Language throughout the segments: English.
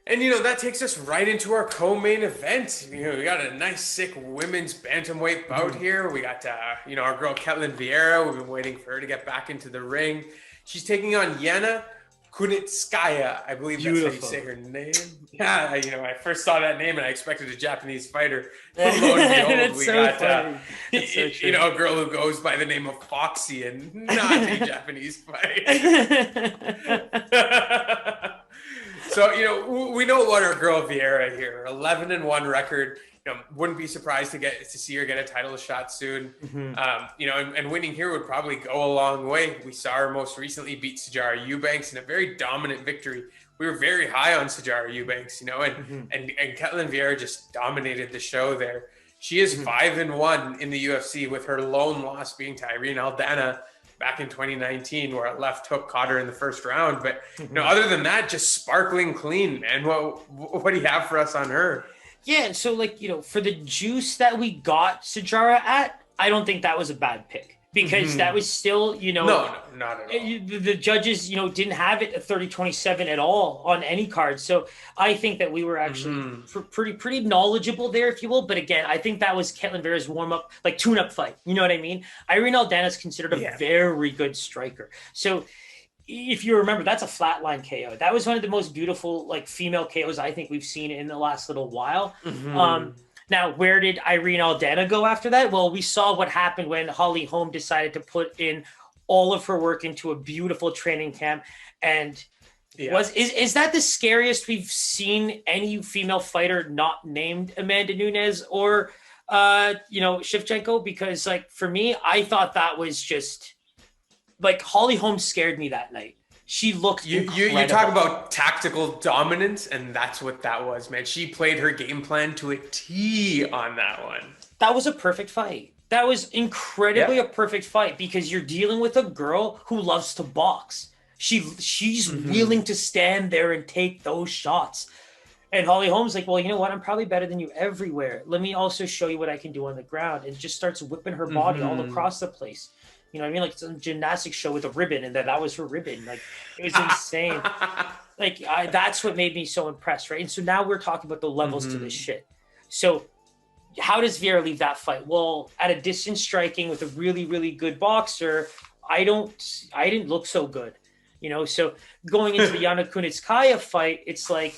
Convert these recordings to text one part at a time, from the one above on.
And that takes us right into our co-main event. We got a nice, sick women's bantamweight bout Mhm. here. We got, our girl Ketlen Vieira. We've been waiting for her to get back into the ring. She's taking on Yana Kunitskaya. I believe that's how you say Beautiful. her name. Yeah, I first saw that name and I expected a Japanese fighter. But lo and behold, That's we so got, funny. That's so true. a girl who goes by the name of Foxy and not a Japanese fighter. So, we know what our girl Viera here, 11-1 record. Wouldn't be surprised to see her get a title shot soon. Mhm. And winning here would probably go a long way. We saw her most recently beat Sijara Eubanks in a very dominant victory. We were very high on Sijara Eubanks, and Mhm. and Ketlen Vieira just dominated the show there. She is Mhm. 5-1 in the UFC, with her lone loss being to Irene Aldana back in 2019, where a left hook caught her in the first round. But Mhm. other than that, just sparkling clean, man. What do you have for us on her? Yeah, so like, for the juice that we got Sijara at, I don't think that was a bad pick because that Mm-hmm. was still, No, no, not at all. the judges, didn't have it at 30-27 at all on any card. So I think that we were actually Mm-hmm. pretty knowledgeable there, if you will. But again, I think that was Ketlen Vieira's warm up, like tune up fight. You know what I mean? Irene Aldana is considered a Yeah. very good striker. So if you remember, that's a flatline KO. That was one of the most beautiful like female KOs I think we've seen in the last little while. Um, Mm-hmm. Now, where did Irene Aldana go after that? Well, we saw what happened when Holly Holm decided to put in all of her work into a beautiful training camp. And Yeah. is that the scariest we've seen any female fighter not named Amanda Nunes or Shevchenko? Because like for me, I thought that was just like Holly Holm scared me that night. She looked You talk incredible. about tactical dominance, and that's what that was, man. She played her game plan to a T on that one. That was a perfect fight. That was incredibly a Yep. perfect fight because you're dealing with a girl who loves to box. She's willing Mm-hmm. to stand there and take those shots. And Holly Holm's like, well, you know what? I'm probably better than you everywhere. Let me also show you what I can do on the ground. And just starts whipping her body all Mm-hmm. across the place. You know what I mean? Like some gymnastics show with a ribbon, and that was her ribbon. Like it was insane. Like that's what made me so impressed, right? And so now we're talking about the levels to this Mm-hmm. shit. So how does Viera leave that fight? Well, at a distance striking with a really good boxer, I didn't look so good. So going into the Yana Kunitskaya fight, it's like,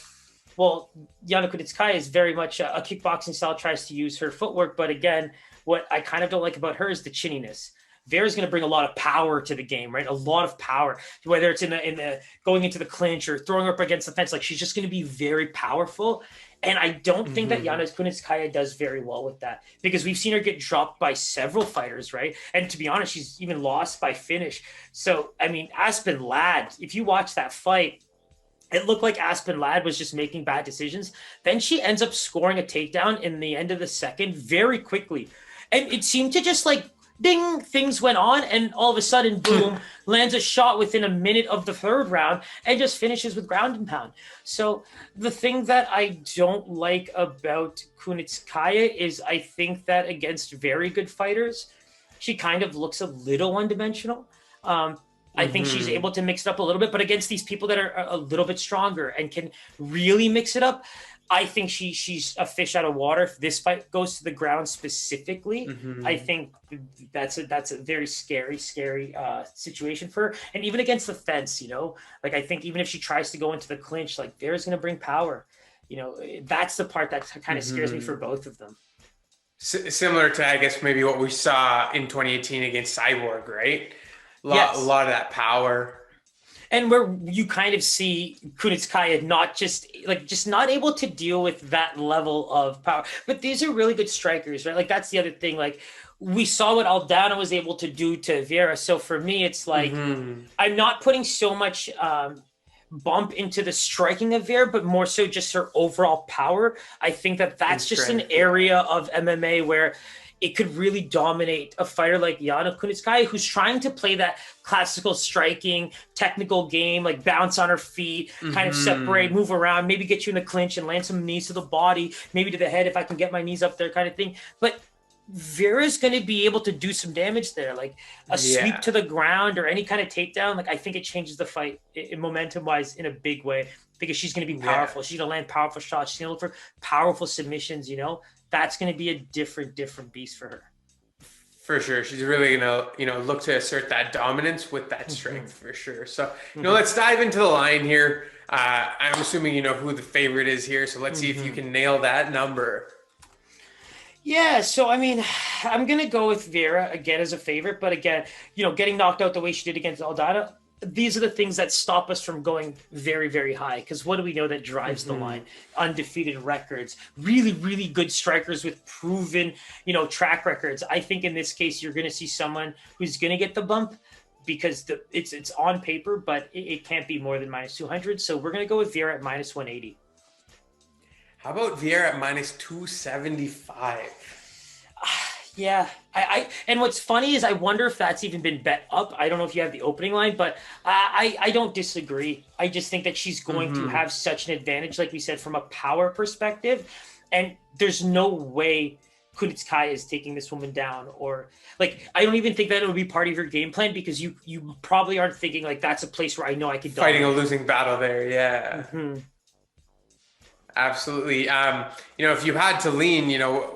well, Yana Kunitskaya is very much a kickboxing style, tries to use her footwork, but again, what I kind of don't like about her is the chinniness. Vera's going to bring a lot of power to the game, right? A lot of power, whether it's in the going into the clinch or throwing her up against the fence. Like she's just going to be very powerful, and I don't think that Mm-hmm. Yana Kunitskaya does very well with that because we've seen her get dropped by several fighters, right? And to be honest, she's even lost by finish. So I mean, Aspen Ladd, if you watch that fight, it looked like Aspen Ladd was just making bad decisions. Then she ends up scoring a takedown in the end of the second very quickly. And it seemed to just like ding, things went on, and all of a sudden, boom, lands a shot within a minute of the third round and just finishes with ground and pound. So the thing that I don't like about Kunitskaya is I think that against very good fighters, she kind of looks a little one dimensional. Um, I think she's Mm-hmm. able to mix it up a little bit, but against these people that are a little bit stronger and can really mix it up, I think she's a fish out of water. If this fight goes to the ground specifically, I Mm-hmm. think that's a very scary situation for her. And even against the fence, like I think even if she tries to go into the clinch, like Vera's going to bring power. That's the part that kind of scares me for Mm-hmm. both of them. Similar to, I guess, maybe what we saw in 2018 against Cyborg, right? A Yes, lot of that power. and where you kind of see Kunitskaya not just not able to deal with that level of power. But these are really good strikers, right? Like that's the other thing. Like we saw what Aldana was able to do to Viera. So for me, it's like Mm-hmm. I'm not putting so much bump into the striking of Viera, but more so just her overall power. I think that In that's just an strength, yeah. area of MMA where it could really dominate a fighter like Yana Kunitskaya, who's trying to play that classical striking, technical game, like bounce on her feet, kind of separate, Mm-hmm. move around, maybe get you in the clinch and land some knees to the body, maybe to the head if I can get my knees up there, kind of thing. But Vieira's going to be able to do some damage there, like a sweep to the ground or any kind of takedown. Like I think it changes the fight momentum wise in a big way because she's going to be powerful. She's going to land powerful shots. She's going to look for powerful submissions. You know, that's going to be a different beast for her. For sure. She's really going to, look to assert that dominance with that strength for sure. So, let's dive into the line here. I'm assuming you know who the favorite is here. So let's see if you can nail that number. Yeah, so I mean, I'm going to go with Viera again as a favorite. But again, getting knocked out the way she did against Aldana, these are the things that stop us from going very, very high. Because what do we know that drives the line? Undefeated records, really, really good strikers with proven, track records. I think in this case, you're going to see someone who's going to get the bump because it's on paper, but it can't be more than minus 200. So we're going to go with Viera at minus 180. How about Viera at minus 275? Yeah, and what's funny is I wonder if that's even been bet up. I don't know if you have the opening line, but I don't disagree. I just think that she's going to have such an advantage, like we said, from a power perspective. And there's no way Kunitskaya is taking this woman down, or like I don't even think that it would be part of your game plan because you probably aren't thinking like that's a place where I know I could fighting a losing battle there. Yeah. Absolutely. If you had to lean,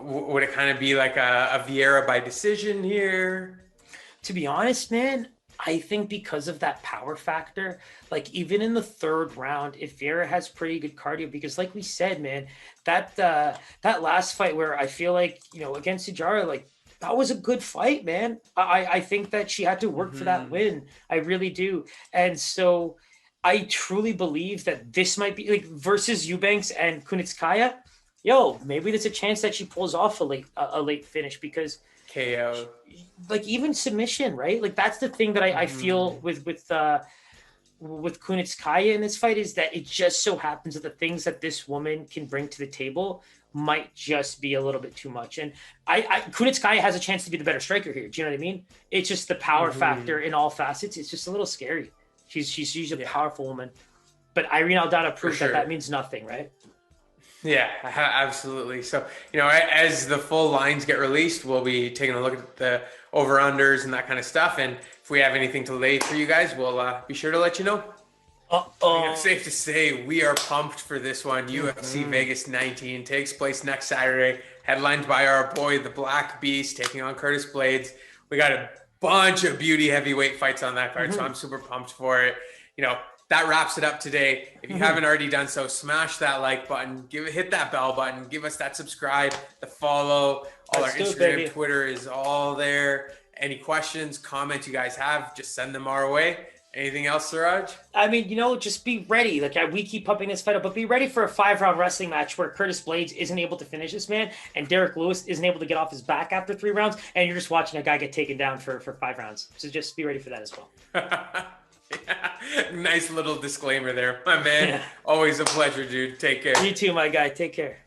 would it kind of be like a Viera by decision here? To be honest, man, I think because of that power factor, like even in the third round, if Viera has pretty good cardio, because like we said, man, that last fight where I feel like, against Sijara, like that was a good fight, man. I think that she had to work for that win. I really do. And so I truly believe that this might be like versus Eubanks and Kunitskaya. Maybe there's a chance that she pulls off a late finish because KO, like even submission, right? Like that's the thing that I feel with Kunitskaya in this fight is that it just so happens that the things that this woman can bring to the table might just be a little bit too much. And Kuniskaya has a chance to be the better striker here. Do you know what I mean? It's just the power factor in all facets. It's just a little scary. She's a powerful woman, but Irene Aldana proved that means nothing, right? Yeah, absolutely. So, as the full lines get released, we'll be taking a look at the over-unders and that kind of stuff. And if we have anything to lay for you guys, we'll be sure to let you know. I think it's safe to say we are pumped for this one. UFC Vegas 19 takes place next Saturday, headlined by our boy, the Black Beast, taking on Curtis Blaydes. We got a bunch of beauty heavyweight fights on that card, so I'm super pumped for it. That wraps it up today. If you haven't already done so, smash that like button, hit that bell button, give us that subscribe, the follow. All our Instagram, Twitter is all there. Any questions, comments you guys have, just send them our way. Anything else, Siraj? I mean, just be ready. Like we keep pumping this fight up, but be ready for a 5-round wrestling match where Curtis Blaydes isn't able to finish this man, and Derrick Lewis isn't able to get off his back after 3 rounds, and you're just watching a guy get taken down for 5 rounds. So just be ready for that as well. Nice little disclaimer there, my man. Always a pleasure, dude. Take care. You too, my guy. Take care.